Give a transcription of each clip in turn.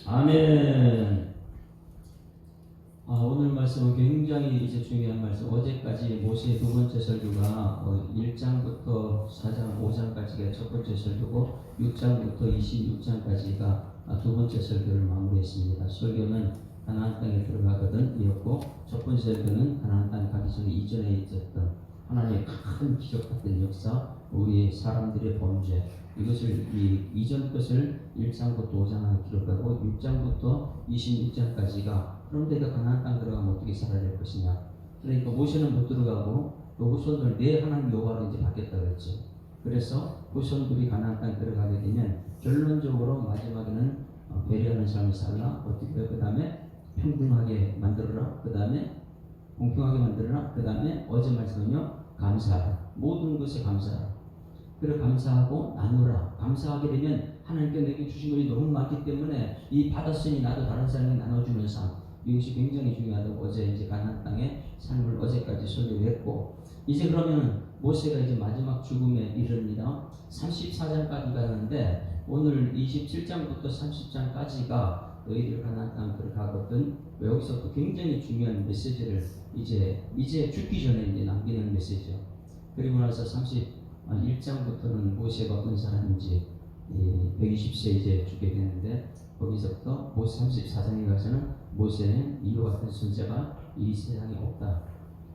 아멘. 오늘 말씀은 굉장히 이제 중요한 말씀. 어제까지 모세의 두 번째 설교가 1장부터 4장, 5장까지가 첫 번째 설교고 6장부터 26장까지가 두 번째 설교를 마무리했습니다. 설교는 가나안 땅에 들어가거든 이었고, 첫 번째 설교는 가나안 땅에 가기 전에 이전에 있었던 하나님의 큰 기적 같은 역사, 우리 사람들의 범죄, 이것을 이전 것을 1장부터 5장을 기록하고 6장부터 26장까지가 그런데 그 가나안 땅 들어가면 어떻게 살아야 될 것이냐. 그러니까 모세는 못 들어가고 그 후손들 내 하나님 여호와로 이제 바뀌었다 그랬죠. 그래서 후손들이 가나안 땅 들어가게 되면 결론적으로 마지막에는 배려하는 삶을 살라. 어떻게 그 다음에 평등하게 만들어라. 그 다음에 공평하게 만들어라. 그 다음에 어제 말씀은요, 감사하라. 모든 것에 감사하라. 그래 감사하고 나누라. 감사하게 되면 하나님께 내게 주신 것이 너무 많기 때문에 이 받았으니 나도 다른 사람에게 나눠주는 삶, 이것이 굉장히 중요하다고 어제 이제 가나안 땅의 삶을 어제까지 설교했고, 이제 그러면 모세가 이제 마지막 죽음에 이릅니다. 34장까지 가는데 오늘 27장부터 30장까지가 너희들 가나안 땅 들어가거든. 여기서 또 굉장히 중요한 메시지를 이제 죽기 전에 이제 남기는 메시지죠. 그리고 나서 31장부터는 모세가 어떤 사람인지 120세 이제 죽게 되는데, 거기서부터 모세 34장에 가서는 모세는 이와 같은 존재가 이 세상에 없다.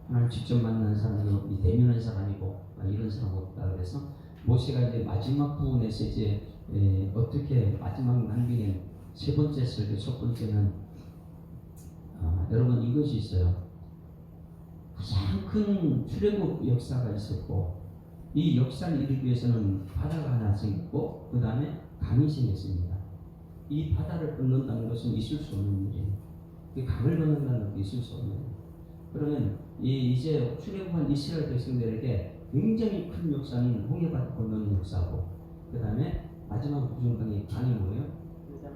하나님 직접 만나는 사람이 대면한 사람이고 이런 사람 없다. 그래서 모세가 이제 마지막 부분에서 이제 어떻게 마지막 남기는 세 번째 설교, 첫 번째는 여러분 이것이 있어요. 가장 큰 출애굽 역사가 있었고, 이 역사를 이루기 위해서는 바다가 하나 생겼고 그 다음에 강이 생겼습니다. 이 바다를 건넌다는 것은 있을 수 없는 일이에요. 강을 건넌다는 것도 있을 수 없는 일이에요. 그러면 이제 출애굽한 이스라엘 백성들에게 굉장히 큰 역사는 홍해바다 건너는 역사고, 그 다음에 마지막 구중강이 뭐예요?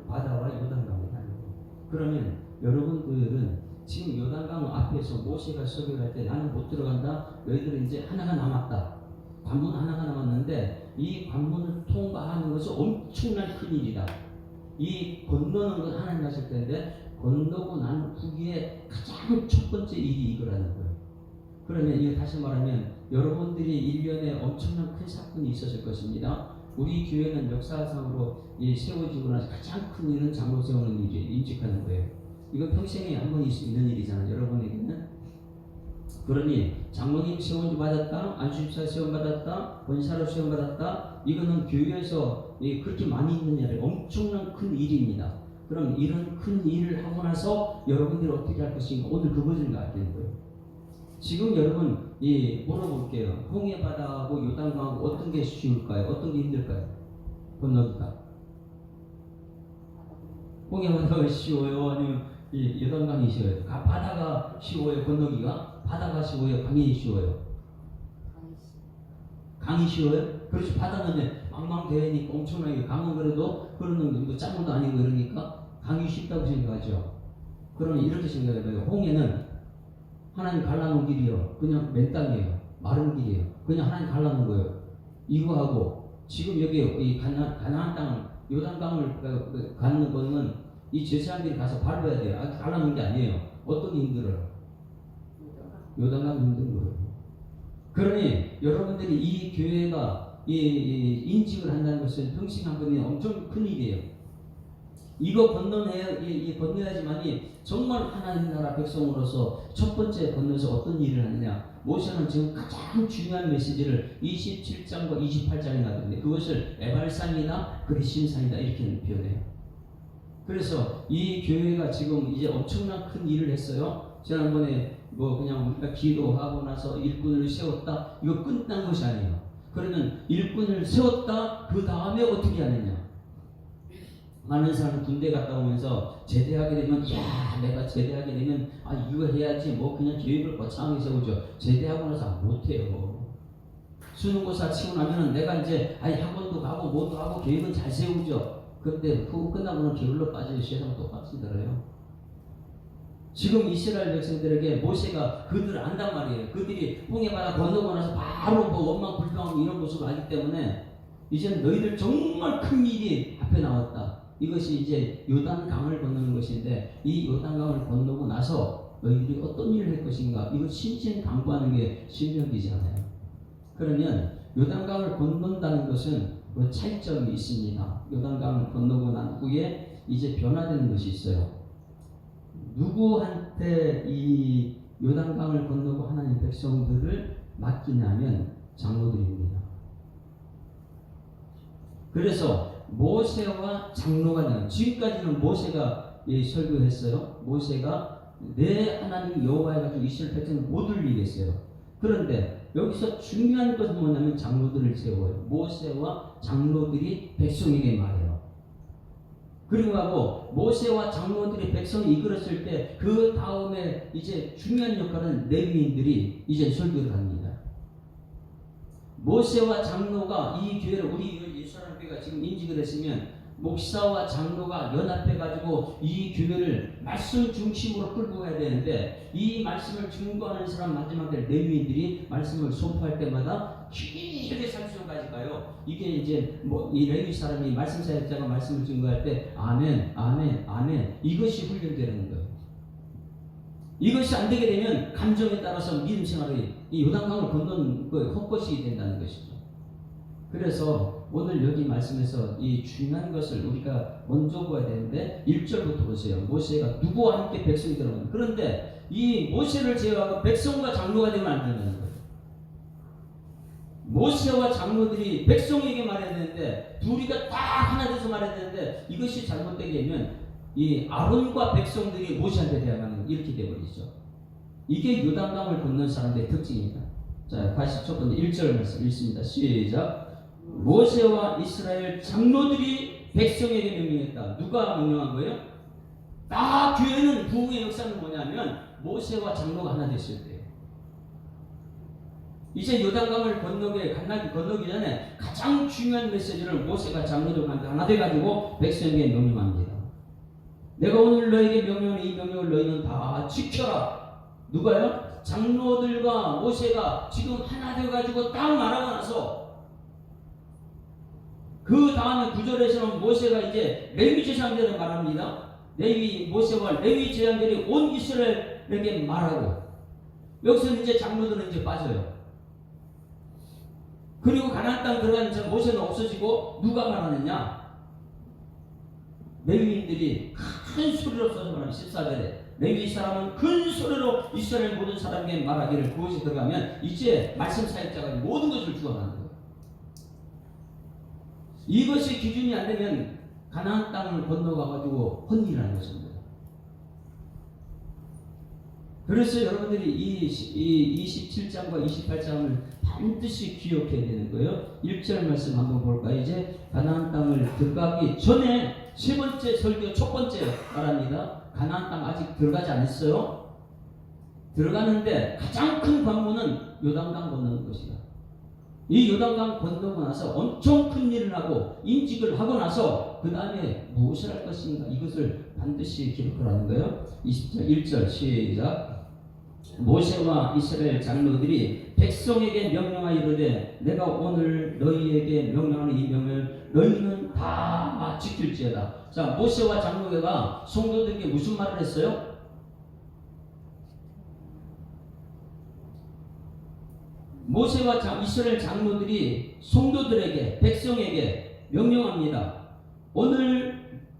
바다와 요단강이 다른 거예요. 그러면 여러분들은 지금 요단강 앞에서 모세가 설교할 때 나는 못 들어간다. 너희들은 이제 하나가 남았다. 관문 하나가 남았는데 이 관문을 통과하는 것은 엄청난 큰 일이다. 이 건너는 건 하나님 하실 텐데 건너고 난 후기에 가장 첫 번째 일이 이거라는 거예요. 그러면 이거 다시 말하면 여러분들이 1년에 엄청난 큰 사건이 있었을 것입니다. 우리 교회는 역사상으로 세워지고 나서 가장 큰 일은 장로 세우는 일이에요. 인직하는 거예요. 이건 평생에 한 번 있는 일이잖아요. 여러분에게는. 그러니 장로님 세원주 받았다, 안수집사 세원 받았다, 권사로 세원 받았다. 이거는 교회에서 그렇게 많이 있는 일이 엄청난 큰 일입니다. 그럼 이런 큰 일을 하고 나서 여러분들이 어떻게 할 것인가, 오늘 그것을 알게 거예요. 지금 여러분 물어볼게요. 홍해바다하고 요단강하고 어떤 게 쉬울까요? 어떤 게 힘들까요? 건너기가. 홍해바다가 쉬워요? 아니면 요단강이 쉬워요? 바다가 쉬워요? 건너기가? 바다가 쉬워요? 강이 쉬워요? 강이 쉬워요? 그렇지. 바다는 망망대해니까 엄청나게, 강은 그래도 흐르는 정도 짱도 아니고 이러니까 강이 쉽다고 생각하죠. 그러면 이렇게 생각해봐요. 홍해는 하나님 갈라놓은 길이요, 그냥 맨 땅이에요. 마른 길이에요. 그냥 하나님 갈라놓은 거예요. 이거하고 지금 여기 이 가나안 땅 요단강을 가는 거는 이 제사장들이 가서 밟아야 돼요. 갈라놓은 게 아니에요. 어떤 게 힘들어요? 요단강 힘든 거예요. 그러니 여러분들이 이 교회가 인직을 한다는 것은 평생 한 번에 엄청 큰 일이에요. 이거 건너야지만이 정말 하나님 나라 백성으로서 첫 번째 건너서 어떤 일을 하느냐. 모세는 지금 가장 중요한 메시지를 27장과 28장에 나왔는데 그것을 에발산이나 그리심산이다 이렇게 표현해요. 그래서 이 교회가 지금 이제 엄청난 큰 일을 했어요. 지난번에 그냥 우리가 기도하고 나서 일꾼을 세웠다, 이거 끝난 것이 아니에요. 그러면 일꾼을 세웠다, 그 다음에 어떻게 하느냐. 많은 사람은 군대 갔다 오면서 제대하게 되면 내가 제대하게 되면 이거 해야지 그냥 계획을 거창하게 세우죠. 제대하고 나서 못해요. 수능고사 치고 나면은 내가 이제 학원도 가고 뭐도 하고 계획은 잘 세우죠. 그런데 그거 끝나고는 게을러 빠져요. 세상 똑같이 들어요. 지금 이스라엘 백성들에게 모세가 그들을 안단 말이에요. 그들이 홍해바다 건너고 나서 바로 원망 불평하고 이런 모습을 알기 때문에 이제는 너희들 정말 큰 일이 앞에 나왔다. 이것이 이제 요단강을 건너는 것인데 이 요단강을 건너고 나서 너희들이 어떤 일을 할 것인가 이거 신신당부하는 게 신명기잖아요. 그러면 요단강을 건넌다는 것은 그 차이점이 있습니다. 요단강을 건너고 난 후에 이제 변화되는 것이 있어요. 누구한테 이 요단강을 건너고 하나님 백성들을 맡기냐면 장로들입니다. 그래서 모세와 장로가 되는, 지금까지는 모세가 설교했어요. 모세가 내 하나님 여호와 해가지고 이스라엘 백성을 못 울리겠어요. 그런데 여기서 중요한 것은 뭐냐면 장로들을 세워요. 모세와 장로들이 백성에게 말해요. 그리고 하고 모세와 장로들이 백성을 이끌었을 때 그 다음에 이제 중요한 역할은 레위인들이 이제 설교를 합니다. 모세와 장로가 이 교회를, 우리 예수라는 교회가 지금 인직을 했으면 목사와 장로가 연합해가지고 이 교회를 말씀 중심으로 끌고 가야 되는데, 이 말씀을 증거하는 사람 마지막에 레위인들이 말씀을 선포할 때마다 길게 30초까지 가요. 이게 이제 이 레위 사람이 말씀 사역자가 말씀을 증거할 때 아멘, 아멘, 아멘, 이것이 훈련되는 거예요. 이것이 안 되게 되면 감정에 따라서 믿음 생활이 이 요단강을 건너는 헛것이 된다는 것이죠. 그래서 오늘 여기 말씀에서 이 중요한 것을 우리가 먼저 보아야 되는데 1절부터 보세요. 모세가 누구와 함께 백성이 들어가는, 그런데 이 모세를 제외하고 백성과 장로가 되면 안 된다는 거예요. 모세와 장로들이 백성에게 말해야 되는데 둘이 다 하나 돼서 말해야 되는데 이것이 잘못되게 되면 이 아론과 백성들이 모세한테 대항하는 이렇게 되어버리죠. 이게 요단강을 건넌 사람들의 특징입니다. 자, 다시 첫 번째 1절 말씀 읽습니다. 시작. 모세와 이스라엘 장로들이 백성에게 명령했다. 누가 명령한 거예요? 다 교회는 부흥의 역사는 뭐냐면 모세와 장로가 하나 됐을 때예요. 이제 요단강을 건너기 전에 가장 중요한 메시지를 모세가 장로들과 하나 돼가지고 백성에게 명령합니다. 내가 오늘 너에게 명령하는 이 명령을 너희는 다 지켜라. 누가요? 장로들과 모세가 지금 하나 돼가지고 딱 말하고 나서 그 다음에 9절에서는 모세가 이제 레위 제사장들에게 말합니다. 모세와 레위 제사장들이 온 이스라엘에게 말하고, 여기서 이제 장로들은 이제 빠져요. 그리고 가나안 땅 들어간 모세는 없어지고 누가 말하느냐? 레위인들이 큰 소리로 써서 말하면 14절에 레위 사람은 큰 소리로 이스라엘 모든 사람에게 말하기를, 그곳에 들어가면 이제 말씀 사역자가 모든 것을 주관하는 거예요. 이것이 기준이 안 되면 가나안 땅을 건너가가지고 헛일하는 것입니다. 그래서 여러분들이 이 27장과 28장을 반드시 기억해야 되는 거예요. 1절 말씀 한번 볼까요? 이제 가나안 땅을 들어가기 전에 세 번째 설교 첫 번째 말합니다. 가나안 땅 아직 들어가지 않았어요. 들어가는데 가장 큰 관문은 요단강 건너는 것이다. 이 요단강 건너고 나서 엄청 큰 일을 하고 인직을 하고 나서 그 다음에 무엇을 할 것인가, 이것을 반드시 기록하라는 거예요. 20절 1절 시작. 모세와 이스라엘 장로들이 백성에게 명령하여 이르되 내가 오늘 너희에게 명령하는 이 명령을 너희는 다 지킬지어다. 자, 모세와 장로가 성도들에게 무슨 말을 했어요? 모세와 이스라엘 장로들이 성도들에게, 백성에게 명령합니다.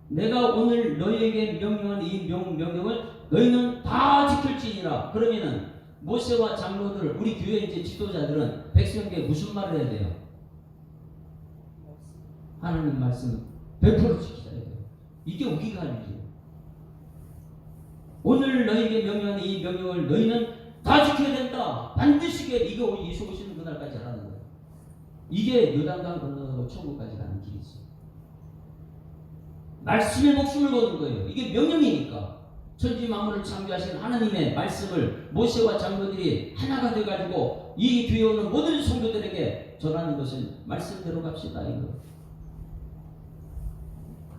내가 오늘 너희에게 명령한 이 명령을 너희는 다 지킬지니라. 그러면은 모세와 장로들, 우리 교회 이제 지도자들은 백성에게 무슨 말을 해야 돼요? 하나님 말씀 100% 지키셔야 돼요. 이게 우리가 할 일이에요. 오늘 너희에게 명령한 이 명령을 너희는 다 지켜야 된다. 반드시 이거 예수 오시는 그날까지 하라는 거예요. 이게 요단강 건너서 천국까지 가는 길이지. 말씀에 목숨을 거는 거예요. 이게 명령이니까. 천지 만물을 창조하신 하나님의 말씀을 모세와 장로들이 하나가 돼가지고 이 교회 오는 모든 성도들에게 전하는 것은 말씀대로 갑시다, 이거.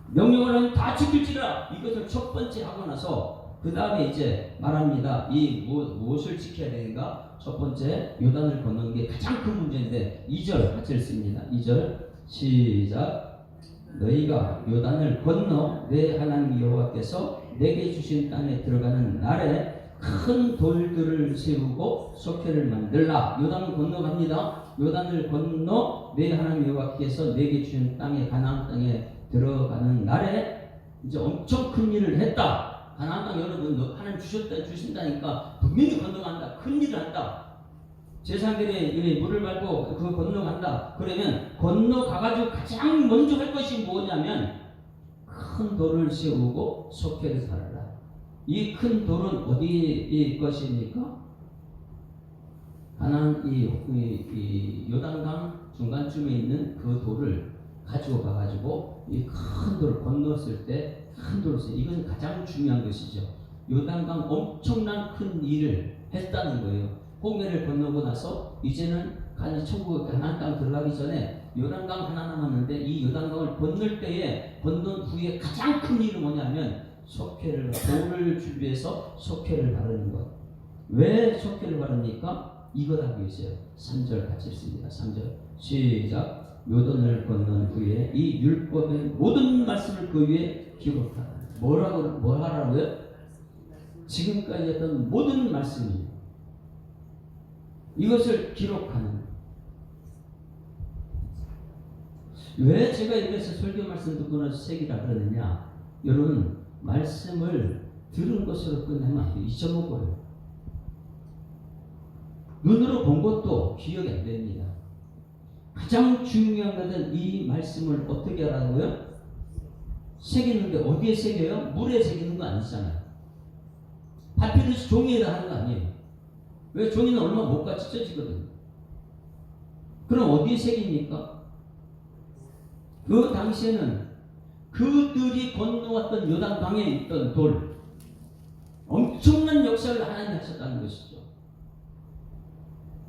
명령을 다 지킬지라. 이것을 첫 번째 하고 나서 그 다음에 이제 말합니다. 무엇을 지켜야 되는가? 첫 번째, 요단을 건너는 게 가장 큰 문제인데 2절 같이 읽습니다. 2절 시작. 너희가 요단을 건너 내 하나님 여호와께서 내게 주신 땅에 들어가는 날에 큰 돌들을 세우고 석회를 만들라. 요단을 건너갑니다. 요단을 건너 내 하나님 여호와께서 내게 주신 땅에 가나안 땅에 들어가는 날에 이제 엄청 큰 일을 했다. 가나안 땅 여러분 하나님 주신다니까 분명히 건너간다. 큰 일을 한다. 제3들이 물을 밟고 그 건너간다. 그러면 건너가가지고 가장 먼저 할 것이 뭐냐면 큰 돌을 세우고 석회를 달아라. 이 큰 돌은 어디일 것입니까? 가나안 이 요단강 중간쯤에 있는 그 돌을 가지고 가가지고 이 큰 돌을 건넜을 때 큰 돌을 세워. 이건 가장 중요한 것이죠. 요단강 엄청난 큰 일을 했다는 거예요. 홍해를 건너고 나서 이제는 천국 가나안 땅 들어가기 전에 요단강 하나 남았는데 이 요단강을 건널 때에 건넌 후에 가장 큰 일은 뭐냐면 석회를 돌을 준비해서 석회를 바르는 것. 왜 석회를 바릅니까? 이거라고 있어요. 3절 같이 읽습니다. 3절 시작. 요단을 건넌 후에 이 율법의 모든 말씀을 그 위에 기록하라. 뭘 하라고요? 지금까지 했던 모든 말씀이에요. 이것을 기록하는. 왜 제가 이래서 설교 말씀 듣고 나서 새기라 그러느냐? 여러분 말씀을 들은 것으로 끝내면 안 돼요. 잊어먹어요. 눈으로 본 것도 기억이 안 됩니다. 가장 중요한 것은 이 말씀을 어떻게 하라고요? 새기는데 어디에 새겨요? 물에 새기는 거 아니잖아요. 파피루스 종이에다 하는 거 아니에요. 왜? 종이는 얼마 못 같이 찢어지거든요. 그럼 어디에 새깁니까? 그 당시에는 그들이 건너왔던 요단강에 있던 돌, 엄청난 역사를 하나님이 하셨다는 것이죠.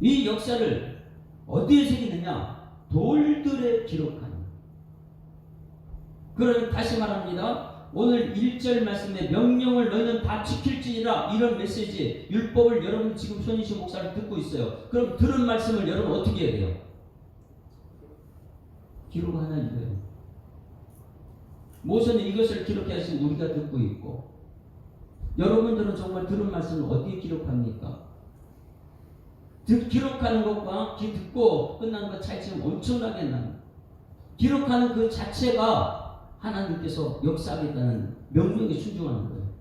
이 역사를 어디에 새기느냐? 돌들에 기록하는. 그러면 다시 말합니다. 오늘 1절 말씀에 명령을 너희는 다 지킬지니라, 이런 메시지, 율법을 여러분 지금 손희시 목사를 듣고 있어요. 그럼 들은 말씀을 여러분 어떻게 해야 돼요? 기록하나 이거예요. 모세는 이것을 기록해서 우리가 듣고 있고, 여러분들은 정말 들은 말씀을 어디에 기록합니까? 기록하는 것과 듣고 끝나는 것 차이점이 엄청나게 납니다. 기록하는 그 자체가 하나님께서 역사하겠다는 명령에 순종하는 거예요.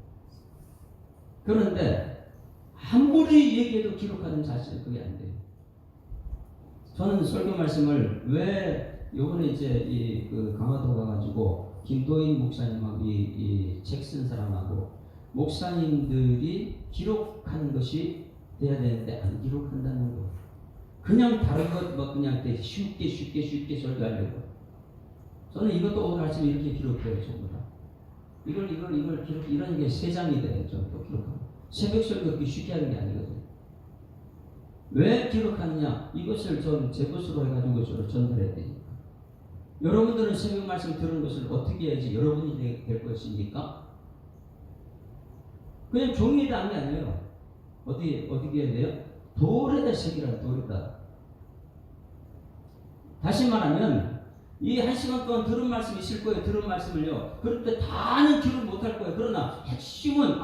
그런데 아무리 얘기해도 기록하는 자체는 그게 안 돼요. 저는 설교 말씀을 왜 요번에 이제 그 강화도 가가지고 김도인 목사님하고 이 책 쓴 사람하고 목사님들이 기록하는 것이 돼야 되는데 안 기록한다는 거. 그냥 다른 것 뭐 그냥 쉽게 설교하려고. 저는 이것도 오늘 아침에 이렇게 기록해요. 전부 다. 이걸 기록, 이런 게 3장이 돼요. 또 기록하고. 새벽 설교 그렇게 쉽게 하는 게 아니거든요. 왜 기록하느냐? 이것을 전 제 것으로 해가지고 저를 전달해야 되니까. 여러분들은 새벽 말씀 들은 것을 어떻게 해야지 여러분이 될 것입니까? 그냥 종이에다 한 게 아니에요. 어떻게 해야 돼요? 돌에다 새기라, 돌에다. 다시 말하면 이 1시간 동안 들은 말씀이 있을 거예요. 들은 말씀을요. 그럴 때 다는 기록 못할 거예요. 그러나 핵심은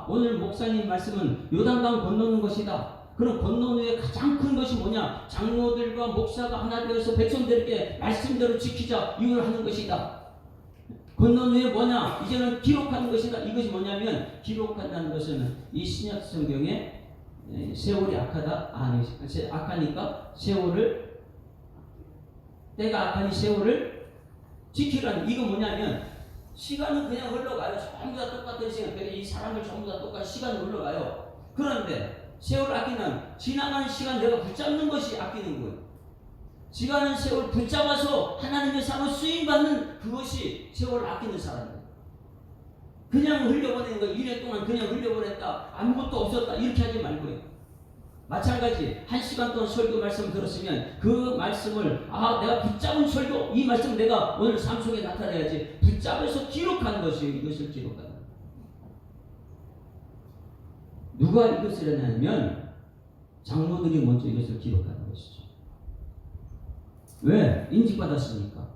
오늘 목사님 말씀은 요단강 건너는 것이다. 그럼 건너는 후에 가장 큰 것이 뭐냐? 장로들과 목사가 하나 되어서 백성들에게 말씀대로 지키자. 이걸 하는 것이다. 건너는 후에 뭐냐? 이제는 기록하는 것이다. 이것이 뭐냐면 기록한다는 것은 이 신약 성경에 세월이 악하니까 세월을 때가 악하니 세월을 지키라는. 이거 뭐냐면 시간은 그냥 흘러가요. 전부 다 똑같은 시간. 이 사람들 전부 다 똑같은 시간이 흘러가요. 그런데 세월을 아끼는, 지나가는 시간 내가 붙잡는 것이 아끼는 거예요. 지나가는 세월 붙잡아서 하나님의 삶을 쓰임받는 그것이 세월을 아끼는 사람이에요. 그냥 흘려보내는 거예요. 1년 동안 그냥 흘려보냈다. 아무것도 없었다. 이렇게 하지 말고요. 마찬가지 1시간 동안 설교 말씀 들었으면 그 말씀을 내가 붙잡은 설교, 이 말씀 내가 오늘 삶 속에 나타내야지. 붙잡아서 기록하는 것이에요. 이것을 기록하는. 누가 이것을 했냐면 장로들이 먼저 이것을 기록하는 것이죠. 왜? 인직받았으니까.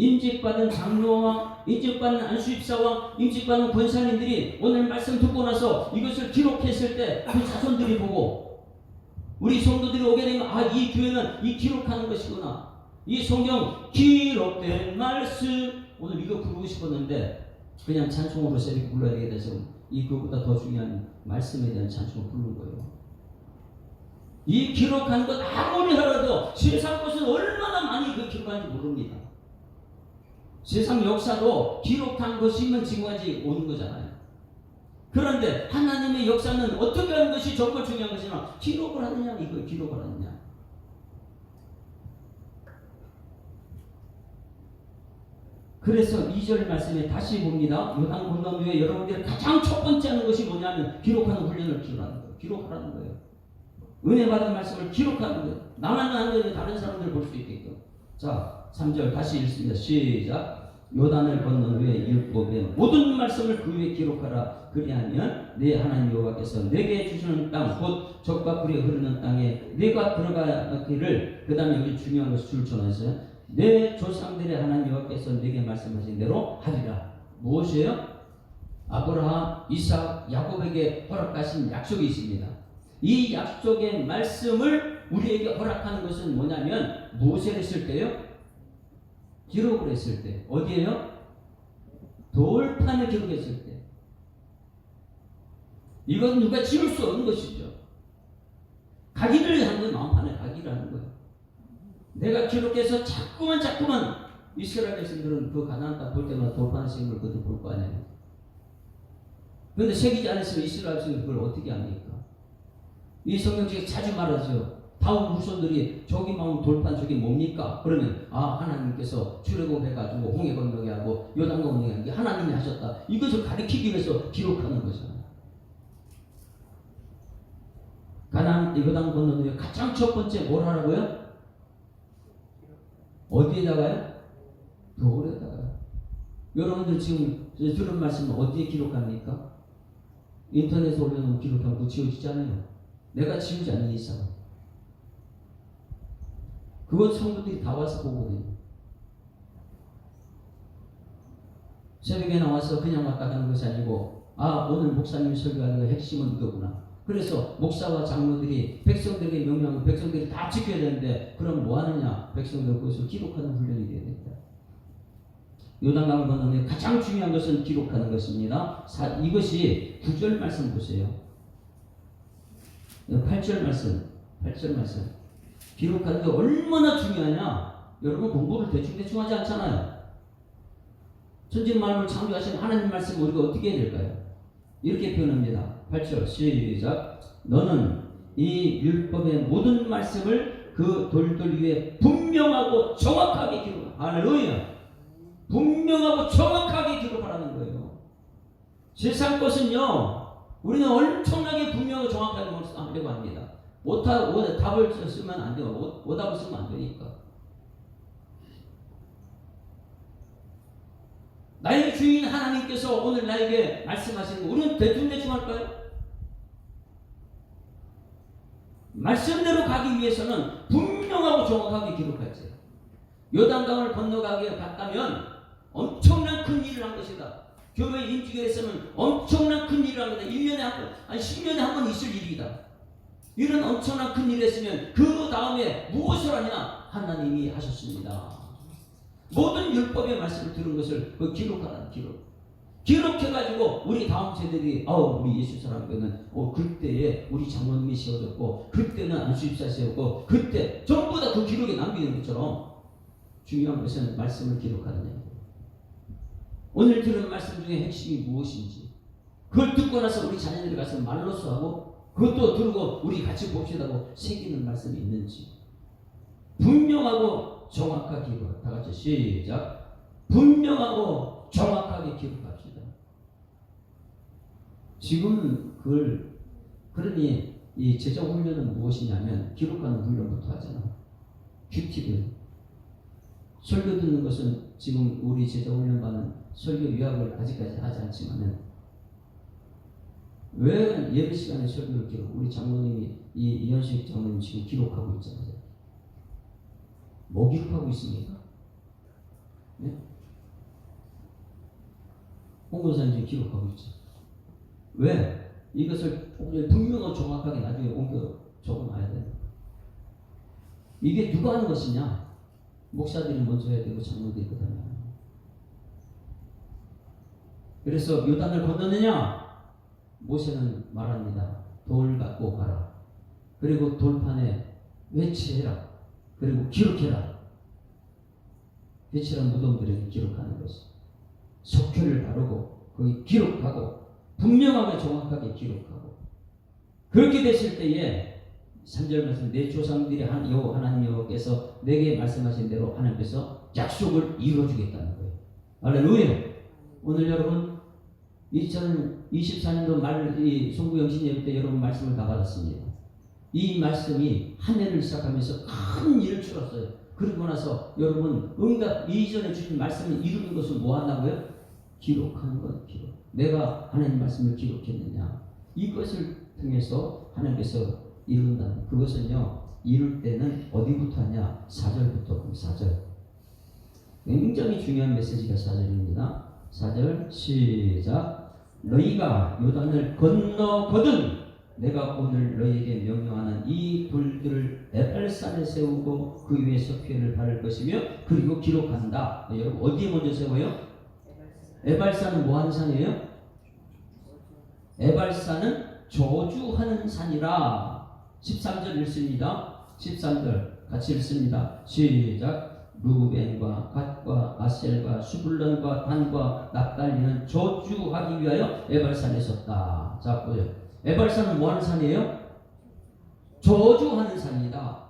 임직받은 장로와 임직받은 안수집사와 임직받은 권사님들이 오늘 말씀 듣고 나서 이것을 기록했을 때 그 자손들이 보고 우리 성도들이 오게 되면 이 교회는 이 기록하는 것이구나. 이 성경 기록된 말씀 오늘 이거 부르고 싶었는데 그냥 찬송으로 새벽에 불러야 되게 돼서 그것보다 더 중요한 말씀에 대한 찬송을 부르는 거예요. 이 기록한 것 아무리 하라도 세상 것은 얼마나 많이 기록하는지 모릅니다. 세상 역사도 기록한 것이면 지금까지 오는 거잖아요. 그런데 하나님의 역사는 어떻게 하는 것이 정말 중요한 것이나 기록을 하느냐, 이걸 기록을 하느냐. 그래서 2절 말씀에 다시 봅니다. 요단 건너 위에 여러분들이 가장 첫 번째 하는 것이 뭐냐면 기록하는 훈련을 기록하는 거예요. 기록하라는 거예요. 은혜 받은 말씀을 기록하는 거예요. 나만 하는 거예요. 다른 사람들 볼 수 있게끔. 자, 3절 다시 읽습니다. 시작. 요단을 건넌 후에 율법의 모든 말씀을 그 위에 기록하라. 그리하면 내 하나님 여호와께서 내게 주시는 땅 곧 젖과 꿀이 흐르는 땅에 내가 들어가기를. 그 다음에 여기 중요한 것을 줄 전했어요. 내 조상들의 하나님 여호와께서 내게 말씀하신 대로 하리라. 무엇이에요? 아브라함, 이삭, 야곱에게 허락하신 약속이 있습니다. 이 약속의 말씀을 우리에게 허락하는 것은 뭐냐면 무엇을 했을 때요? 기록을 했을 때. 어디에요? 돌판을 기록했을 때. 이건 누가 지울 수 없는 것이죠. 가기를 하는 거예요. 마음판에 가기를 하는 거예요. 내가 기록해서 자꾸만 이스라엘 백성들은 그 가나안 땅 볼 때마다 돌판을 새긴 걸 그것도 볼 거 아니에요. 그런데 새기지 않았으면 이스라엘 백성들이 그걸 어떻게 합니까? 이 성경책에 자주 말하죠. 다음 후손들이 저기 마음 돌판 저기 뭡니까? 그러면 하나님께서 출애굽해가지고 홍해 건너게 하고 요단 건너게 하는 게 하나님이 하셨다. 이것을 가리키기 위해서 기록하는 거잖아요. 가나안 요단 건너는 가장 첫 번째 뭘 하라고요? 어디에다가요? 돌에다가요. 여러분들 지금 들은 말씀은 어디에 기록합니까? 인터넷에 올려놓으면 기록하고 지워지잖아요. 내가 지우지 않는 이상. 그건 성도들이 다 와서 보거든요. 새벽에 나와서 그냥 왔다 가는 것이 아니고 오늘 목사님이 설교하는 거 핵심은 이거구나. 그래서 목사와 장로들이 백성들에게 명령하고 백성들이 다 지켜야 되는데 그럼 뭐 하느냐? 백성들 그것을 기록하는 훈련이 되어야 됩니다. 요단강을 건너면 가장 중요한 것은 기록하는 것입니다. 이것이 9절 말씀 보세요. 8절 말씀. 기록하는 게 얼마나 중요하냐? 여러분 공부를 대충 하지 않잖아요. 천지 만물을 창조하신 하나님 말씀 우리가 어떻게 해야 될까요? 이렇게 표현합니다. 8절 시작. 너는 이 율법의 모든 말씀을 그 돌들 위에 분명하고 정확하게 기록하라. 할렐루야. 분명하고 정확하게 기록하라는 거예요. 세상 것은요, 우리는 엄청나게 분명하고 정확하게 하려고 합니다. 답을 쓰면 안 돼요. 오답을 쓰면 안 되니까. 나의 주인 하나님께서 오늘 나에게 말씀하시는 거 우리는 대충 할까요? 말씀대로 가기 위해서는 분명하고 정확하게 기록하지. 요단강을 건너가게 갔다면 엄청난 큰 일을 한 것이다. 교회 임직에서는 엄청난 큰 일을 한 거다. 1년에 한 번, 아니 10년에 한 번 있을 일이다. 이런 엄청난 큰 일을 했으면 그 다음에 무엇을 하냐? 하나님이 하셨습니다. 모든 율법의 말씀을 들은 것을 기록하라는 기록. 기록해가지고 우리 다음 세대들이 우리 예수 사랑교회는 그때에 우리 장로님이 세워졌고 그때는 안수집사 세웠고 그때 전부 다 그 기록에 남기는 것처럼 중요한 것은 말씀을 기록하느냐. 오늘 들은 말씀 중에 핵심이 무엇인지 그걸 듣고 나서 우리 자녀들이 가서 말로써 하고 그것도 들고 우리 같이 봅시다고 새기는 말씀이 있는지 분명하고 정확하게 기록. 다 같이 시작. 분명하고 정확하게 기록합시다. 지금은 그러니 이 제자 훈련은 무엇이냐면 기록하는 훈련부터 하잖아. 큐티를. 설교 듣는 것은 지금 우리 제자 훈련반은 설교 요약을 아직까지 하지 않지만은 왜 예배 시간에 설교를 기록? 우리 장로님이 이현식 장로님 지금 기록하고 있잖아요. 뭐 기록하고 있습니까? 네? 홍보사님 지금 기록하고 있죠. 왜? 이것을 분명하고 정확하게 나중에 옮겨 적어놔야 돼요. 이게 누가 하는 것이냐? 목사들이 먼저 해야 되고 장로들이 그 다음에. 그래서 요단을 건너느냐? 모세는 말합니다. 돌 갖고 가라. 그리고 돌판에 외치해라. 그리고 기록해라. 회칠한 무덤들에게 기록하는 것이. 석회를 바르고 거기 기록하고 분명하게 정확하게 기록하고 그렇게 됐을 때에 3절 말씀 내 조상들이 하나님 여호와께서 내게 말씀하신 대로 하나님께서 약속을 이루어주겠다는 거예요. 할렐루야. 오늘 여러분 2024년도 말 송구영신 예배 때 여러분 말씀을 다 받았습니다. 이 말씀이 한 해를 시작하면서 큰 일을 치렀어요. 그리고 나서 여러분 응답 이전에 주신 말씀을 이루는 것을 뭐 한다고요? 기록하는 것. 기록. 내가 하나님 말씀을 기록했느냐 이것을 통해서 하나님께서 이룬다. 그것은요 이룰 때는 어디부터 하냐? 4절부터 4절. 굉장히 중요한 메시지가 4절입니다. 4절 시작. 너희가 요단을 건너거든 내가 오늘 너희에게 명령하는 이 돌들을 에발산에 세우고 그 위에 석회를 바를 것이며 그리고 기록한다. 여러분 어디에 먼저 세워요? 에발산은 뭐 하는 산이에요? 에발산은 저주하는 산이라. 13절 읽습니다. 13절 같이 읽습니다. 시작. 루벤과 갓과 아셀과 수불론과 단과 납달리는 저주하기 위하여 에발산에 섰다. 자 보세요. 에발산은 뭐 하는 산이에요? 저주하는 산이다.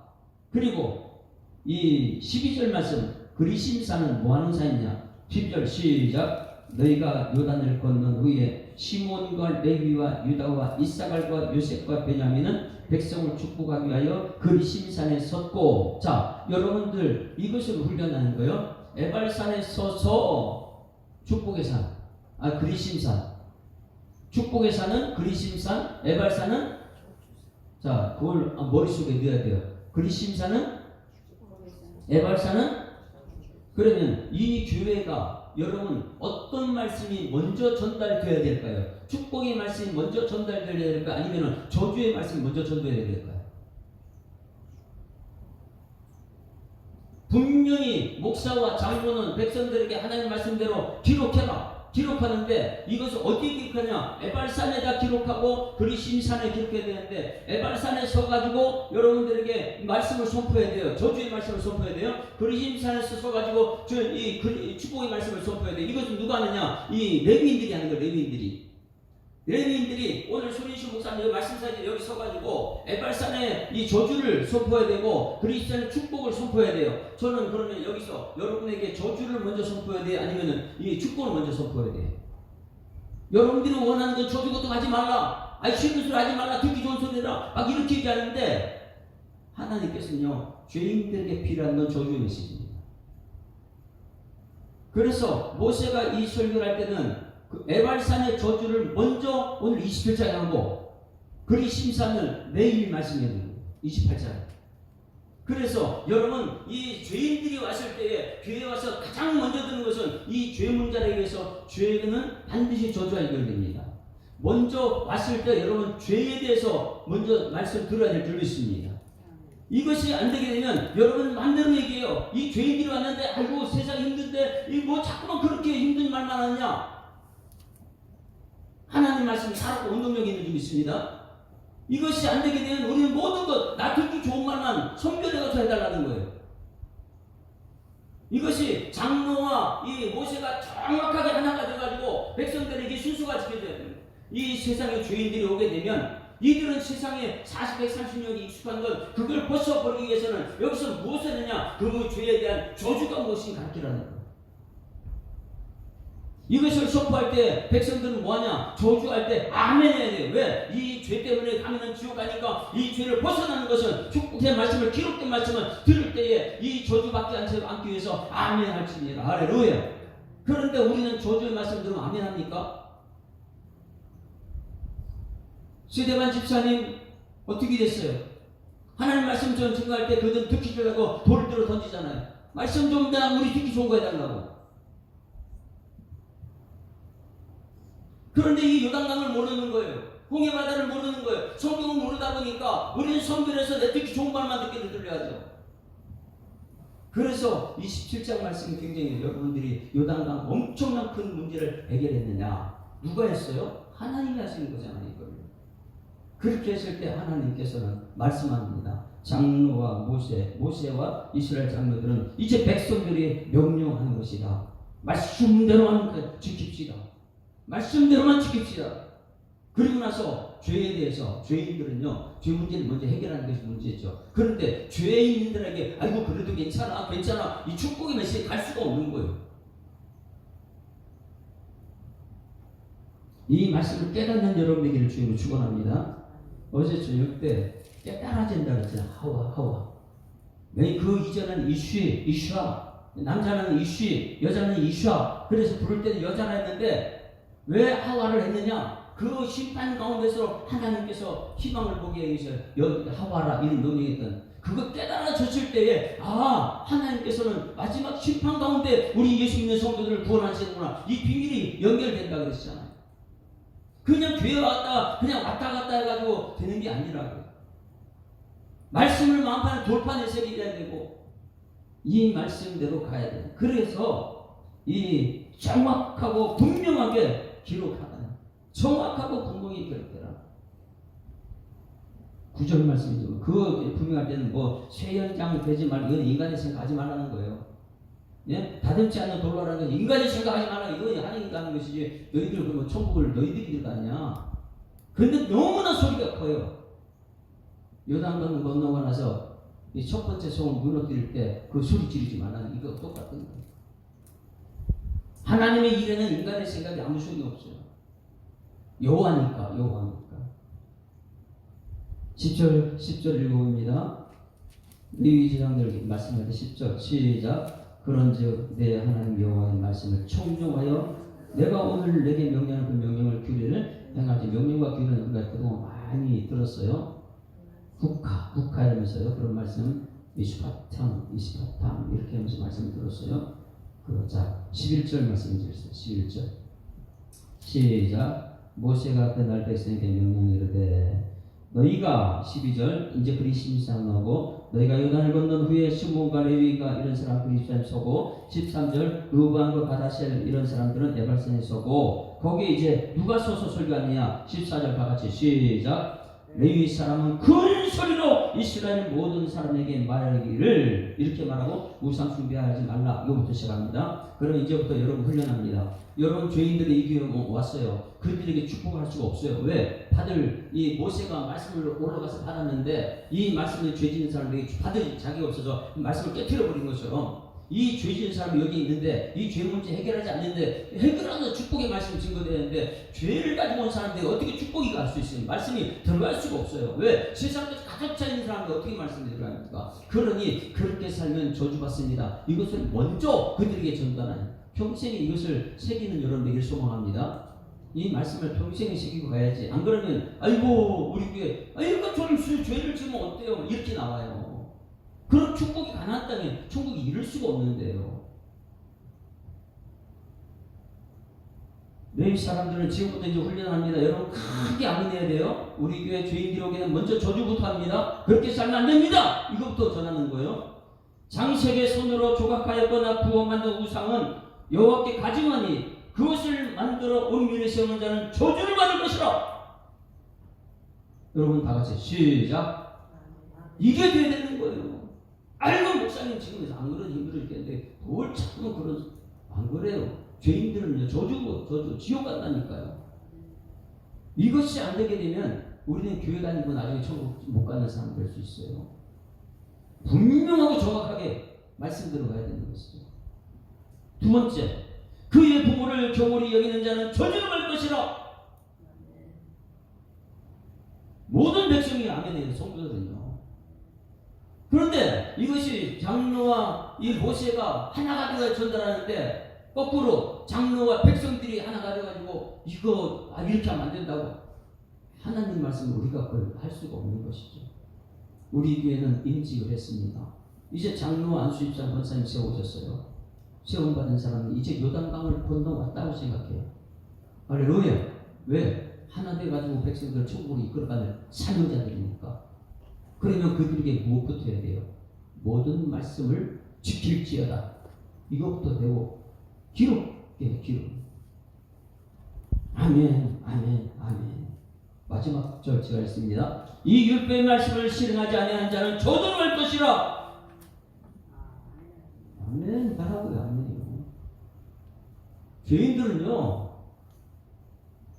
그리고 이 12절 말씀 그리심산은 뭐 하는 산이냐? 12절 시작. 너희가 요단을 건넌 후에 시몬과 레위와 유다와 이사갈과 요셉과 베냐민은 백성을 축복하기 위하여 그리심산에 섰고. 자 여러분들 이것을 훈련하는 거예요. 에발산에 서서 축복의 산, 그리심산. 축복의 산은 그리심산, 에발산은 자 그걸 머릿속에 넣어야 돼요. 그리심산은 에발산은. 그러면 이 교회가 여러분 어떤 말씀이 먼저 전달되어야 될까요? 축복의 말씀이 먼저 전달되어야 될까요? 아니면 저주의 말씀이 먼저 전달되어야 될까요? 분명히 목사와 장로는 백성들에게 하나님 말씀대로 기록해라. 기록하는데 이것을 어디에 기록하냐? 에발산에다 기록하고 그리심산에 기록해야 되는데 에발산에 서가지고 여러분들에게 말씀을 선포해야 돼요. 저주의 말씀을 선포해야 돼요. 그리심산에서 서가지고 이 축복의 말씀을 선포해야 돼요. 이것은 누가 하느냐? 이 레위인들이 하는 거예요. 레위인들이 오늘 손인수 목사님 말씀사에 여기 서가지고 에발산에 이 저주를 선포해야 되고 그리스도의 축복을 선포해야 돼요. 저는 그러면 여기서 여러분에게 저주를 먼저 선포해야 돼요? 아니면은 이 축복을 먼저 선포해야 돼요? 여러분들이 원하는 건 저주 같은 거 하지 말라. 쉬운 소리 하지 말라. 듣기 좋은 소리라. 막 이렇게 얘기하는데 하나님께서는요 죄인들에게 필요한 건 저주의 메시지입니다. 그래서 모세가 이 설교를 할 때는 그 에발산의 저주를 먼저 오늘 27장에 하고 그리심산을 내일 말씀해 드립니다. 28장. 그래서 여러분 이 죄인들이 왔을 때에 교회에 와서 가장 먼저 드는 것은 이 죄 문제에 의해서 죄는 반드시 저주가 해결됩니다. 먼저 왔을 때 여러분 죄에 대해서 먼저 말씀 들어야 될 줄 믿습니다. 이것이 안 되게 되면 여러분 마음대로 얘기해요. 이 죄인들이 왔는데 아이고 세상이 힘든데 이 뭐 자꾸만 그렇게 힘든 말만 하냐? 하나님 말씀이 살았고 운동력이 있는 줄 믿습니다. 이것이 안 되게 되면 우리는 모든 것 나 듣기 좋은 말만 선별해서 해달라는 거예요. 이것이 장로와 이 모세가 정확하게 하나가 돼가지고 백성들에게 순수가 지켜져야 됩니다. 이 세상에 죄인들이 오게 되면 이들은 세상에 40~30년이 익숙한 것 그걸 벗어버리기 위해서는 여기서 무엇을 하느냐? 그 죄에 대한 저주가 무엇인가 가르치라는 거예요. 이것을 선포할 때 백성들은 뭐하냐? 저주할 때 아멘 해야 돼요. 왜? 이 죄 때문에 가면은 지옥 가니까 이 죄를 벗어나는 것은 축복된 말씀을 기록된 말씀을 들을 때에 이 저주받지 않기 위해서 아멘 할지니라. 할렐루야. 그런데 우리는 저주의 말씀 들으면 아멘 합니까? 스데반 집사님 어떻게 됐어요? 하나님 말씀 전 증거할 때 그들은 듣기 좋다고 돌을 들어 던지잖아요. 말씀 좀 우리 듣기 좋은 거 해달라고. 그런데 이 요단강을 모르는 거예요. 홍해바다를 모르는 거예요. 성경을 모르다 보니까 우리는 성경에서 내 듣기 좋은 말만 듣게 들려야죠. 그래서 27장 말씀이 굉장히 여러분들이 요단강 엄청난 큰 문제를 해결했느냐? 누가 했어요? 하나님이 하시는 거잖아요. 이걸. 그렇게 했을 때 하나님께서는 말씀합니다. 장로와 모세와 이스라엘 장로들은 이제 백성들이 명령하는 것이다. 말씀대로만 지킵시다. 말씀대로만 지킵시다. 그리고 나서 죄에 대해서 죄인들은요, 죄 문제를 먼저 해결하는 것이 문제죠. 그런데 죄인들에게 아이고 그래도 괜찮아 이 축복의 메시지 갈 수가 없는 거예요. 이 말씀을 깨닫는 여러분에게를 주님으로 축원합니다. 어제 저녁 때 깨달아진다 그랬잖아요. 하와. 그 이전에는 이슈아, 남자는 이슈, 여자는 이슈아. 그래서 부를 때는 여자라 했는데 왜 하와를 했느냐? 그 심판 가운데서 하나님께서 희망을 보게 해서 하와라 이런 명령했던 그거 깨달아졌을 때에 하나님께서는 마지막 심판 가운데 우리 예수 믿는 성도들을 구원하시는구나. 이 비밀이 연결된다 그랬잖아요. 그냥 교회 그냥 왔다 갔다 해가지고 되는 게 아니라고요. 말씀을 마음판에 돌판에 새겨야 되고 이 말씀대로 가야 돼요. 그래서 이 정확하고 분명하게 기록하다. 정확하고 분명히 기록되라. 9절 말씀이죠. 그거 분명할 때는 쇠연장 되지 말고 이건 인간의 생각하지 말라는 거예요. 예? 다듬지 않는 돌로라는 건 인간의 생각하지 말라. 이건 하나님이 하는 것이지 너희들 그러면 천국을 너희들이 들어가냐. 근데 너무나 소리가 커요. 요단강을 건너고 나서 이 첫 번째 성을 무너뜨릴 때 그 소리 지르지 말라는 이거 똑같은 거예요. 하나님의 일에는 인간의 생각이 아무 소용이 없어요. 여호와니까. 10절 읽어봅니다. 레위 제사장들 말씀할 때 10절 시작. 그런즉 내 하나님 여호와의 말씀을 청종하여 내가 오늘 내게 명령하는 그 명령을 규례를 행하지. 명령과 규례는 우리가 그동안 많이 들었어요. 국하 이러면서요. 그런 말씀 이스파탐 이렇게 하면서 말씀을 들었어요. 자 11절 말씀 드렸어요. 11절 시작. 모세가 그날 백성에게 명령이르되 너희가 12절 이제 그리 심상하고 너희가 요단을 건넌 후에 시몬과 레위가 이런 사람 그리스도에 서고 13절 루반과 가다셀 이런 사람들은 에발산에 서고 거기에 이제 누가 서서 설교하느냐 14절 다같이 시작. 레위 사람은 큰 소리로 이스라엘 모든 사람에게 말하기를 이렇게 말하고 우상 숭배하지 말라. 이거부터 시작합니다. 그럼 이제부터 여러분 훈련합니다. 여러분 죄인들이 이 교회에 왔어요. 그들에게 축복할 수가 없어요. 왜? 다들 이 모세가 말씀을 올라가서 받았는데 이 말씀을 죄 지은 사람들에게 받을 자격이 없어서 말씀을 깨트려 버린 것처럼 이 죄 지은 사람이 여기 있는데 이 죄 문제 해결하지 않는데 해결하는 축복의 말씀이 증거되는데 죄를 가지고 온 사람들이 어떻게 축복이 갈 수 있어요? 말씀이 들어갈 수가 없어요. 왜? 세상에 가득 차 있는 사람들 어떻게 말씀이 들어갑니까? 그러니 그렇게 살면 저주받습니다. 이것을 먼저 그들에게 전달하는 평생에 이것을 새기는 여러분에게 소망합니다. 이 말씀을 평생에 새기고 가야지. 안 그러면 아이고 우리 교회 좀 죄를 지으면 어때요? 이렇게 나와요. 그런 축복이 가나안 땅에 천국이 이룰 수가 없는데요. 레위 사람들은 지금부터 이제 훈련합니다. 여러분 크게 아멘해야 돼요. 우리 교회 죄인들이 오기에는 먼저 저주부터 합니다. 그렇게 살면 안 됩니다. 이것부터 전하는 거예요. 장색의 손으로 조각하였거나 부어 만든 우상은 여호와께 가증하니 그것을 만들어 은밀히 세우는 자는 저주를 받을 것이라. 여러분 다 같이 시작. 이게 돼야 되는 거예요. 알고 목사님 지금 안 그런 힘들을 있겠는데 뭘 자꾸 안 그래요. 죄인들은요 저주 지옥 간다니까요. 이것이 안 되게 되면 우리는 교회 다니고 나중에 천국 못 가는 사람 될 수 있어요. 분명하고 정확하게 말씀대로 가야 되는 것이죠. 두 번째, 그의 부모를 경홀히 여기는 자는 저주를 받을 것이라. 모든 백성이 아멘해요. 성도들은요. 그런데 이것이 장로와 이 모세가 하나가 되어 전달하는데 거꾸로 장로와 백성들이 하나가 되어가지고 이거 이렇게 하면 안 된다고 하나님 말씀을 우리가 그걸 할 수가 없는 것이죠. 우리 교회는 임직을 했습니다. 이제 장로 안수입사 권사님 세워졌어요. 세움받은 사람은 이제 요단강을 건너왔다고 생각해요. 할렐루야. 왜? 하나 돼가지고 백성들 천국으로 이끌어가는 사명자들이니까. 그러면 그들에게 무엇부터 해야 돼요? 모든 말씀을 지킬지어다. 이것부터 되고 기록해, 기록. 아멘, 아멘, 아멘. 마지막 절제가 있습니다. 이 율법의 말씀을 실행하지 아니하는 자는 저주를 것이라. 아멘, 하라고요, 아멘이요. 죄인들은요,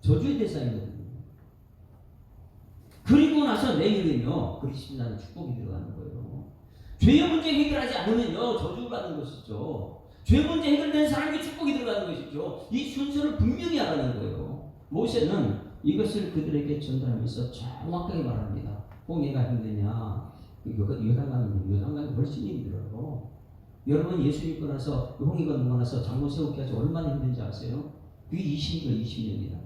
저주의 대상이거든요. 그리고 나서 내일은요, 그리스도라는 축복이 들어가는 거예요. 죄의 문제 해결하지 않으면요, 저주라는 것이죠. 죄 문제 해결된 사람에게 축복이 들어가는 것이죠. 이 순서를 분명히 알아낸 거예요. 모세는 이것을 그들에게 전달하면서 정확하게 말합니다. 홍해가 힘드냐? 요단강이 훨씬 힘들어요. 여러분 예수 믿고 나서 홍해 건너고 나서 장로 세우기까지 얼마나 힘든지 아세요? 그게 20년이다.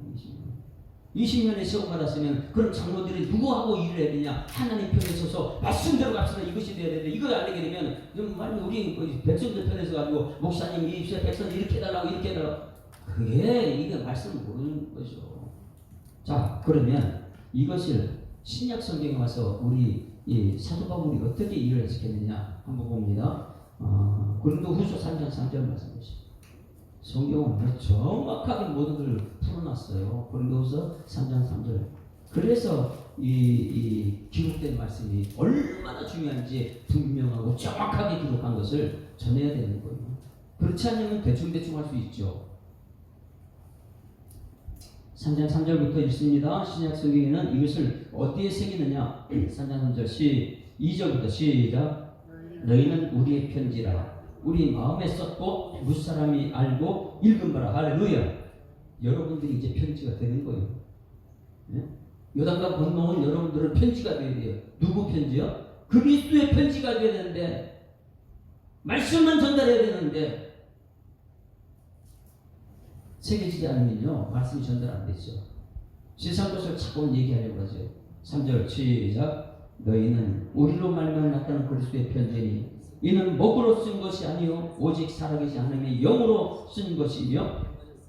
20년에 세움받았으면 그럼 장로들이 누구하고 일을 해야 되냐? 하나님 편에 서서 말씀대로 갑시다. 이것이 돼야 되는데 이걸 알게 되면 우리 백성들 편에서 가지고 목사님 이 백성 이렇게 해달라고 이렇게 해달라고 이게 말씀을 모르는 거죠. 자, 그러면 이것을 신약 성경에 와서 우리 이 사도 바울이 어떻게 일을 했겠느냐 한번 봅니다. 고린도후서 3장 3절 말씀 보시죠. 성경은 정확하게 모든 걸 풀어놨어요. 고린도후서 3장 3절. 그래서 이 기록된 말씀이 얼마나 중요한지 분명하고 정확하게 기록한 것을 전해야 되는 거예요. 그렇지 않으면 대충대충 할 수 있죠. 3장 3절부터 읽습니다. 신약 성경에는 이것을 어디에 새기느냐? 3장 3절 2절부터 시작. 너희는 우리의 편지라. 우리 마음에 썼고 무사람이 알고 읽은 바라. 할렐루야. 여러분들이 이제 편지가 되는 거예요. 네? 요단강 건너온 여러분들은 편지가 되어야 돼요. 누구 편지요? 그리스도의 편지가 되어야 되는데 말씀만 전달해야 되는데 새겨지지 않으면요 말씀이 전달 안 되죠. 세상 것을 자꾸 얘기하려고 하죠. 3절 시작. 너희는 우리로 말미암아 나타난 그리스도의 편지니 이는 목으로 쓴 것이 아니요 오직 살아계신 하나님의 영으로 쓴 것이며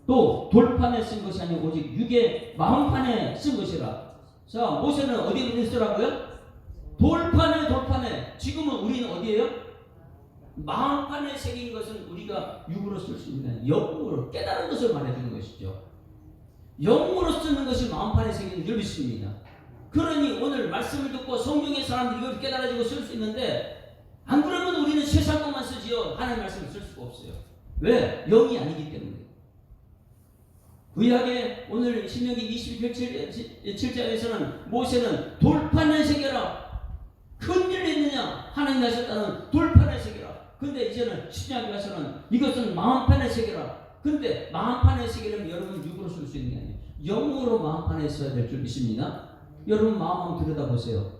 또 돌판에 쓴 것이 아니요 오직 육의 마음판에 쓴 것이라. 자, 모세는 어디에 쓰라고요? 돌판에. 지금은 우리는 어디에요? 마음판에 새긴 것은 우리가 육으로 쓸 수 있는 영으로 깨달은 것을 말해주는 것이죠. 영으로 쓰는 것이 마음판에 새기는 율법입니다. 그러니 오늘 말씀을 듣고 성경의 사람들이 이걸 깨달아지고 쓸 수 있는데 안 그러면 우리는 세상 것만 쓰지요. 하나님의 말씀을 쓸 수가 없어요. 왜? 영이 아니기 때문에. 구약의 오늘 신명기 27장에서는 모세는 돌판에 새겨라. 큰 일을 했느냐? 하나님 하셨다는 돌판에 새겨라. 근데 이제는 신약에 가서는 이것은 마음판에 새겨라. 근데 마음판에 새기려면 여러분 육으로 쓸 수 있는 게 아니에요. 영으로 마음판에 써야 될 줄 믿습니다. 여러분 마음 한번 들여다보세요.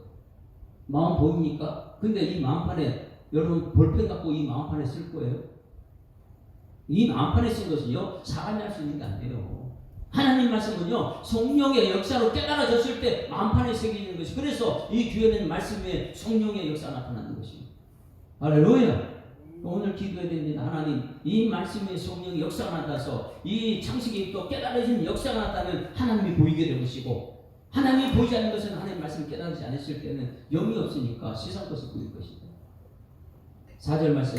마음 보입니까? 근데 이 마음판에 여러분 볼펜 갖고 이 마음판에 쓸 거예요? 이 마음판에 쓴 것은요 사람이 할 수 있는 게 아니에요. 하나님 말씀은요 성령의 역사로 깨달아졌을 때 마음판에 새기는 것이. 그래서 이 교회는 말씀에 성령의 역사가 나타나는 것입니다. 할렐루야. 오늘 기도해야 됩니다. 하나님 이 말씀에 성령의 역사가 나타나서 이 창세기에 또 깨달아진 역사가 나타나면 하나님이 보이게 될 것이고 하나님이 보이지 않는 것은 하나님 말씀을 깨달지 않았을 때는 영이 없으니까 세상 것을 보일 것이다. 4절 말씀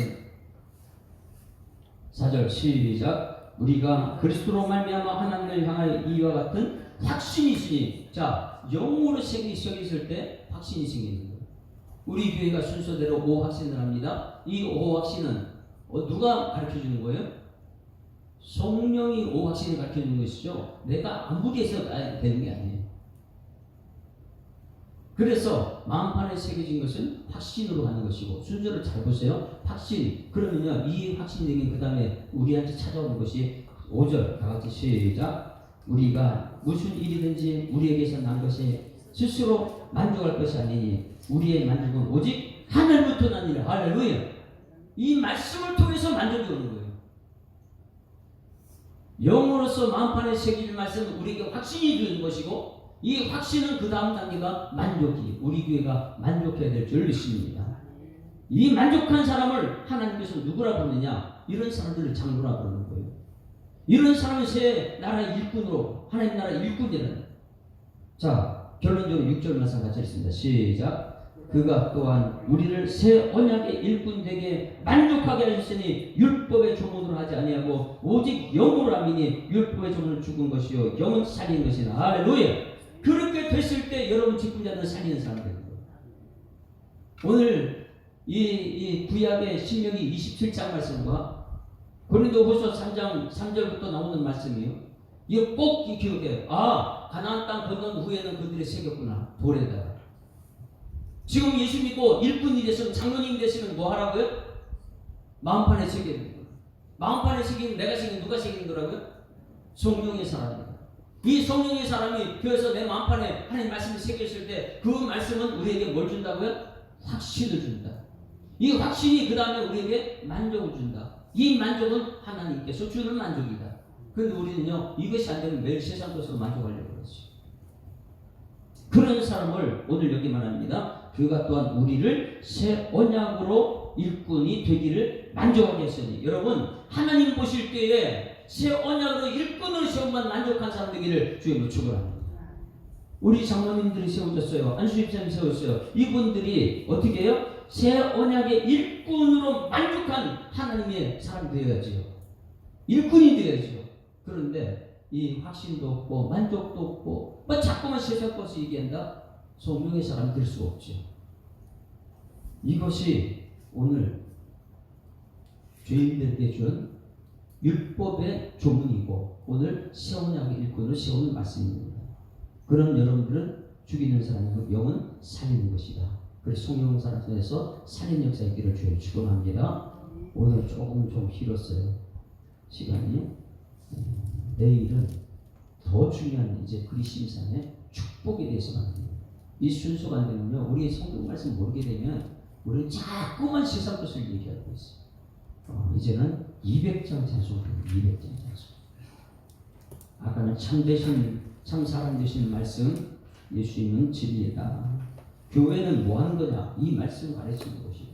4절 시작. 우리가 그리스도로 말미암아 하나님을 향하여 이와 같은 확신이 있으니. 자, 영으로 새겼을 때 확신이 생기는 거예요. 우리 교회가 순서대로 5확신을 합니다. 이 5확신은 누가 가르쳐주는 거예요? 성령이 5확신을 가르쳐주는 것이죠. 내가 아무리 해서 되는 게 아니에요. 그래서 마음판에 새겨진 것은 확신으로 가는 것이고, 순서를 잘 보세요. 확신. 그러면요 이 확신이 그 다음에 우리한테 찾아오는 것이 5절 다 같이 시작. 우리가 무슨 일이든지 우리에게서 난 것이 스스로 만족할 것이 아니니 우리의 만족은 오직 하늘부터 나니라. 할렐루야. 이 말씀을 통해서 만족이 오는 거예요. 영으로서 마음판에 새겨진 말씀은 우리에게 확신이 주는 것이고, 이 확신은 그 다음 단계가 만족이, 우리 교회가 만족해야 될 줄 믿습니다. 이 만족한 사람을 하나님께서 누구라 부르느냐? 이런 사람들을 장로라 부르는 거예요. 이런 사람은 새 나라의 일꾼으로 하나님 나라 일꾼이라는. 자, 결론적으로 6절 말씀 같이 있습니다. 시작. 그가 또한 우리를 새 언약의 일꾼 되게 만족하게 하셨으니 율법의 조문으로 하지 아니하고 오직 영으로 함이니 율법의 조문은 죽은 것이요 영은 살리는 것이나. 할렐루야. 그렇게 됐을 때 여러분 직분자들은 살리는 사람이 되는 거예요. 오늘 이 구약의 신명기 27장 말씀과 고린도후서 3장 3절부터 나오는 말씀이요. 이거 꼭 기억해요. 아, 가나안 땅 건넌 후에는 그들이 새겼구나. 돌에다가. 지금 예수 믿고 일꾼이 됐으면 장로님이 됐으면 뭐 하라고요? 마음판에 새겨야 되는 거예요. 마음판에 새기는 내가 새기는 누가 새기는 거라고요? 성령의 사람입니다. 이 성령의 사람이 그래서 내 마음판에 하나님 말씀을 새겼을 때 그 말씀은 우리에게 뭘 준다고요? 확신을 준다. 이 확신이 그 다음에 우리에게 만족을 준다. 이 만족은 하나님께서 주는 만족이다. 그런데 우리는요, 이것이 안 되면 매일 세상 것으로 만족하려고 그러죠. 그런 사람을 오늘 여기 말합니다. 그가 또한 우리를 새 언약으로 일꾼이 되기를 만족하게 했으니. 여러분, 하나님 보실 때에 새 언약으로 일꾼으로 세움만 만족한 사람 되기를 주님으로 축원합니다. 우리 장로님들이 세워졌어요. 안수집사님 세웠어요. 이분들이 어떻게 해요? 새 언약의 일꾼으로 만족한 하나님의 사람이 되어야죠. 일꾼이 되어야죠. 그런데 이 확신도 없고 만족도 없고 뭐 자꾸만 세상 것을 얘기한다? 성령의 사람이 될 수 없죠. 이것이 오늘 죄인들에게 준 율법의 조문이고 오늘 새 언약의 일꾼을 세우는 말씀입니다. 그럼 여러분들은 죽이는 사람이고 영은 살리는 것이다. 그래서 성령 사람 속에서 살인 역사 있기를 주여 축원합니다. 오늘 조금 좀 길었어요. 시간이. 내일은 더 중요한 이제 그리심산의 축복에 대해서 말합니다. 이 순서가 안 되면요, 우리 성경 말씀 모르게 되면 우리는 자꾸만 세상 것을 얘기하고 있어요. 이제는 200장 찬송입니다. 200장 찬송. 아까는 참 되신, 참 사람 되신 말씀, 예수님은 진리다. 교회는 뭐 하는 거냐? 이 말씀을 가르치는 것이다.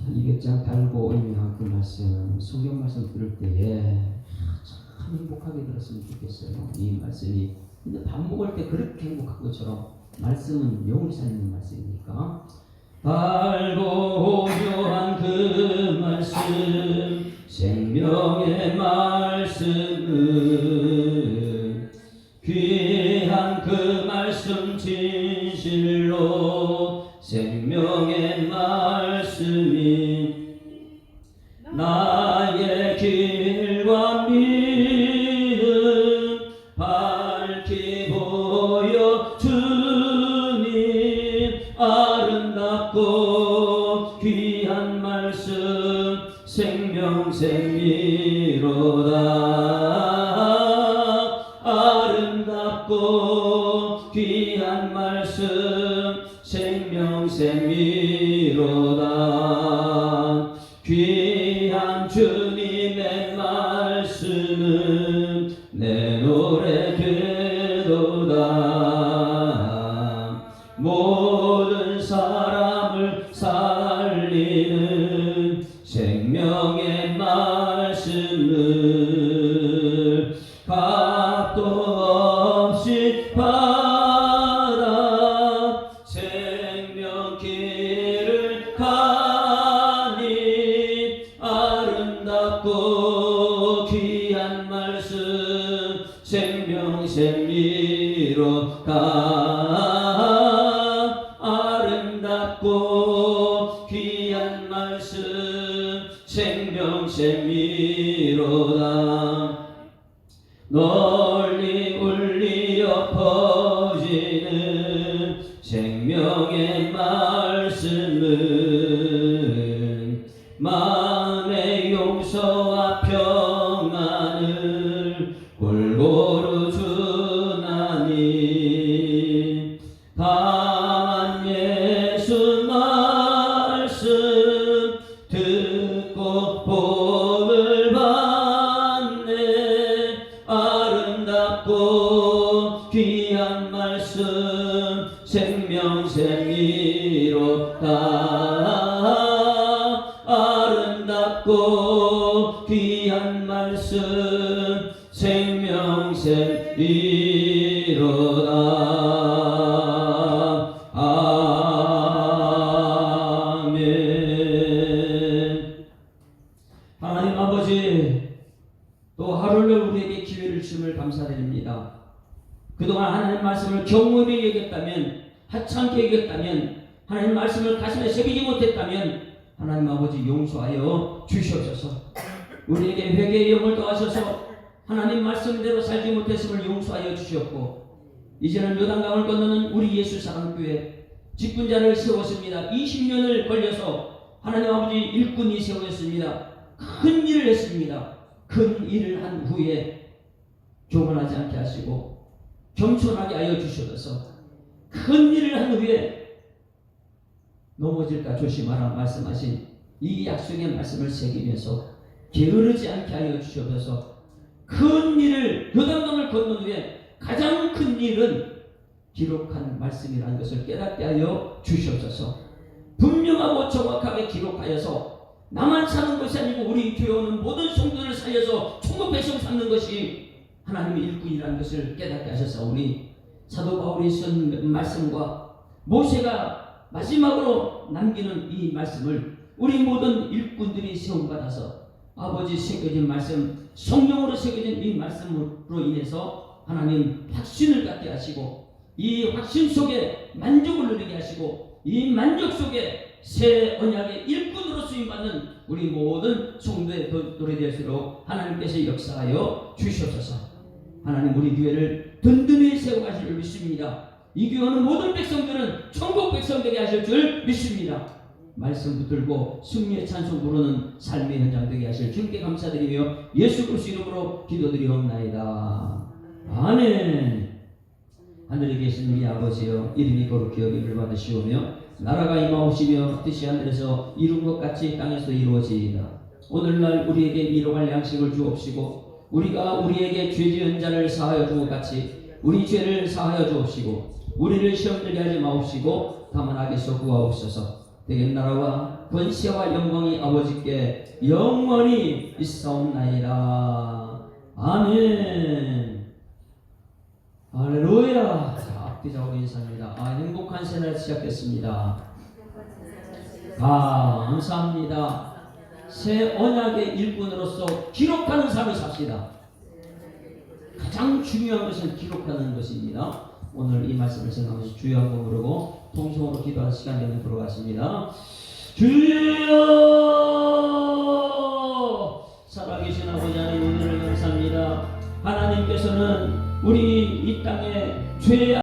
200장 달고 의미한 그 말씀, 성경 말씀 들을 때에 참 행복하게 들었으면 좋겠어요. 이 말씀이. 근데 밥 먹을 때 그렇게 행복한 것처럼 말씀은 영을 살리는 말씀이니까. 달고 오묘한 그 말씀, 생명의 말씀은 귀한 그 말씀 진실로 생명의 말씀이 나의 길과 믿음 밝히 보여 주님 아름답고 귀한 말씀 생명샘이로다. 아름답고 귀한 말씀 생명샘이로다. 귀한 주님의 말씀은 내 노래 되도다. 모든 사람을 살리는 생명의 말씀을 값도 없이 받아 생명길을 가니 아름답고 귀한 말씀 생명샘이로다. 아름답고 귀한 말씀 생명샘이로다. 널리 울리어 퍼지는 생명의 말씀은 마음의 용서와 평안을 골고루 주나니 다만 예수 말씀 듣고 복을 받네. 아름답고 귀한 말씀 생명샘이로다. 아름답고 귀한 말씀 이로다. 아멘. 하나님 아버지, 또 하루를 우리에게 기회를 주심을 감사드립니다. 그동안 하나님 말씀을 경험히 여겼다면, 하찮게 여겼다면, 하나님 말씀을 가슴에 새기지 못했다면 하나님 아버지 용서하여 주시옵소서. 우리에게 회개의 영을 더하셔서 하나님 말씀대로 살지 못했음을 용서하여 주시옵고, 이제는 요단강을 건너는 우리 예수 사랑교회 직분자를 세웠습니다. 20년을 걸려서 하나님 아버지 일꾼이 세웠습니다. 큰 일을 했습니다. 큰 일을 한 후에 교만하지 않게 하시고 겸손하게 하여 주시옵소서. 큰 일을 한 후에 넘어질까 조심하라 말씀하신 이 약속의 말씀을 새기면서 게으르지 않게 하여 주시옵소서. 큰 일을, 요단강을 건넌 후에 가장 큰 일은 기록한 말씀이라는 것을 깨닫게 하여 주시옵소서. 분명하고 정확하게 기록하여서 나만 사는 것이 아니고 우리 교회 오는 모든 성도들을 살려서 천국 백성 삼는 것이 하나님의 일꾼이라는 것을 깨닫게 하셔서 우리 사도 바울이 쓴 말씀과 모세가 마지막으로 남기는 이 말씀을 우리 모든 일꾼들이 세움받아서 아버지 새겨진 말씀, 성령으로 새겨진 이 말씀으로 인해서 하나님 확신을 갖게 하시고 이 확신 속에 만족을 누리게 하시고 이 만족 속에 새 언약의 일꾼으로 쓰임받는 우리 모든 성도의 돌이 될수록 하나님께서 역사하여 주시옵소서. 하나님 우리 교회를 든든히 세워가실 줄 믿습니다. 이 교회는 모든 백성들은 천국 백성 되게 하실 줄 믿습니다. 말씀 붙들고 승리의 찬송 부르는 삶의 현장 되게 하실 주님께 감사드리며 예수 그리스도 이름으로 기도드리옵나이다. 아멘. 하늘에 계신 우리 아버지여, 이름이 거룩히 여김을 받으시오며 나라가 임하옵시며 뜻이 하늘에서 이룬 것 같이 땅에서 이루어지이다. 오늘날 우리에게 일용할 양식을 주옵시고 우리가 우리에게 죄 지은 자를 사하여 주고 같이 우리 죄를 사하여 주옵시고 우리를 시험 들게 하지 마옵시고 다만 악에서 구하옵소서. 대개 나라와 권세와 영광이 아버지께 영원히 있사옵나이다. 아멘. 할렐루야. 자, 앞뒤자고 인사합니다. 행복한 새날 시작됐습니다. 감사합니다. 새 언약의 일꾼으로서 기록하는 삶을 삽시다. 가장 중요한 것은 기록하는 것입니다. 오늘 이 말씀을 생각하면서 주여 한번 부르고 통성으로 기도하는 시간 되면 들어가십니다. 주여, 살아계신 아버지 하나님, 은혜를 감사합니다. 하나님께서는 우리 이 땅에 죄